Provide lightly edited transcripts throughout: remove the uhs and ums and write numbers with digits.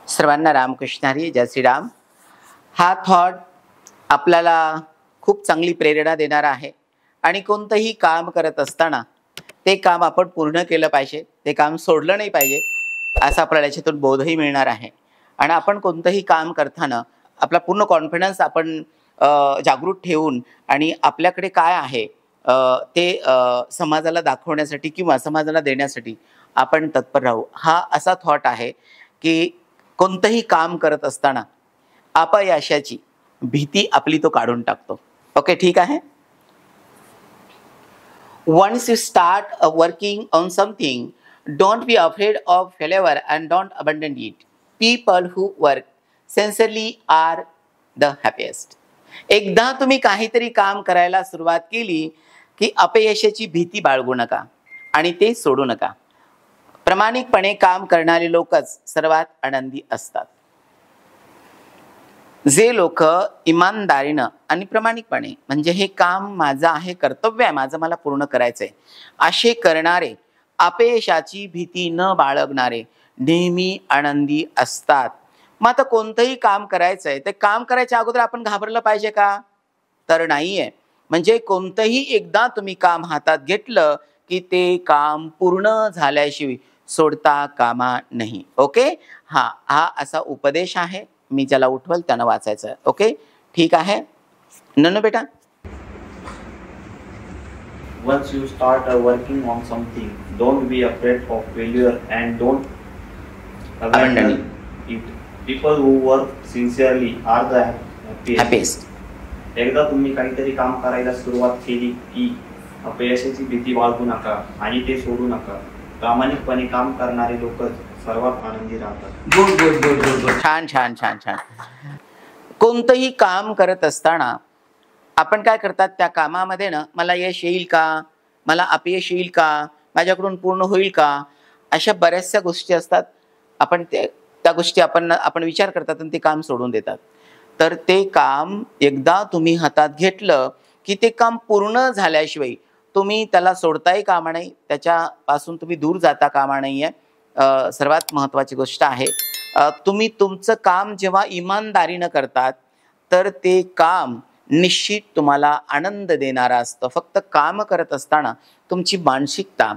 सर्वांना रामकृष्ण हरी, जय श्रीराम। हा थॉट आपल्याला खूप चांगली प्रेरणा देणार आहे आणि कोणतंही काम करत असताना ते काम आपण पूर्ण केलं पाहिजे, ते काम सोडलं नाही पाहिजे असा आपल्याला याच्यातून बोधही मिळणार आहे। आणि आपण कोणतंही काम करताना आपला पूर्ण कॉन्फिडन्स आपण जागृत ठेवून आणि आपल्याकडे काय आहे ते समाजाला दाखवण्यासाठी किंवा समाजाला देण्यासाठी आपण तत्पर राहू। हा असा थॉट आहे की कोणतंही काम करत असताना अपयशाची भीती आपली तो काढून टाकतो। ओके, ठीक आहे। Once you start working on something, don't be afraid of failure and don't abandon it. People who work sincerely are the happiest. एकदा तुम्ही काहीतरी काम करायला सुरुवात केली की अपयशाची भीती बाळगू नका आणि ते सोडू नका। प्रामाणिकपणे काम करणारे लोकच सर्वात आनंदी असतात। जे लोक इमानदारीनं आणि प्रामाणिकपणे म्हणजे हे काम माझं आहे, कर्तव्य आहे माझं, मला पूर्ण करायचंय असे करणारे, अपयशाची भीती न बाळगणारे नेहमी आनंदी असतात। मग आता कोणतंही काम करायचंय ते काम करायच्या अगोदर आपण घाबरलं पाहिजे का? तर नाहीये। म्हणजे कोणतंही एकदा तुम्ही काम हातात घेतलं की ते काम पूर्ण झाल्याशिवाय सोडता कामा नाही। ओके, हा असा उपदेश आहे। मी ज्याला उठवल त्यानं वाचायचं। ओके, ठीक आहे नन्नू बेटा। Once you start working on something, don't be afraid of failure and don't abandon it. People who work sincerely are the happiest. एकदा तुम्ही काहीतरी काम करायला सुरुवात केली की अपयशाची भीती बाळगू नका आणि ते सोडू नका। प्रामाणिकपणे काम करणारे लोक सर्वात आनंदी राहतात। Good good good good good, छान छान छान छान। कोणतंही काम करत असताना आपण काय करतात, त्या कामामध्ये ना मला यश येईल का, मला अपयश येईल का, माझ्याकडून पूर्ण होईल का, अशा बऱ्याचशा गोष्टी असतात। आपण त्या गोष्टी आपण विचार करतात आणि ते काम सोडून देतात। तर ते काम एकदा तुम्ही हातात घेतलं की ते काम पूर्ण झाल्याशिवाय तुम्ही त्याला सोडताही कामा नाही, त्याच्यापासून तुम्ही दूर जाता कामा नाहीये। सर्वात महत्त्वाची गोष्ट आहे, तुम्ही तुमचं काम जेव्हा इमानदारीनं करतात तर ते काम निश्चित तुम्हाला आनंद देणारा असतं। फक्त काम करत असताना तुमची मानसिकता,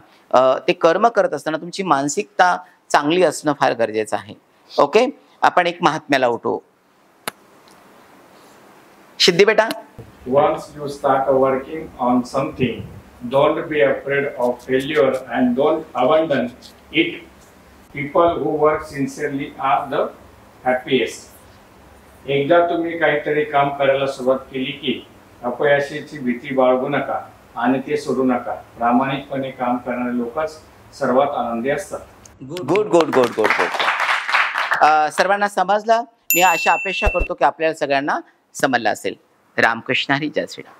ते कर्म करत असताना तुमची मानसिकता चांगली असणं फार गरजेचं आहे। ओके, आपण एक महात्म्याला उठवू। सिद्धी बेटा। Once you start working on something, don't be afraid of failure and don't abandon it. People who work sincerely are the happiest. एकदा तुम्ही काहीतरी काम करायला सुरुवात केली की अपयशाची भीती बाळगू नका आणि ते सोडू नका। प्रामाणिकपणे काम करणारे लोकच सर्वात आनंदी असतात। Good good good good good good. सर्वांना समजलं? मी अशा अपेक्षा करतो की आपल्याला सगळ्यांना समजलं असेल। रामकृष्ण हरी, जय श्रीराम।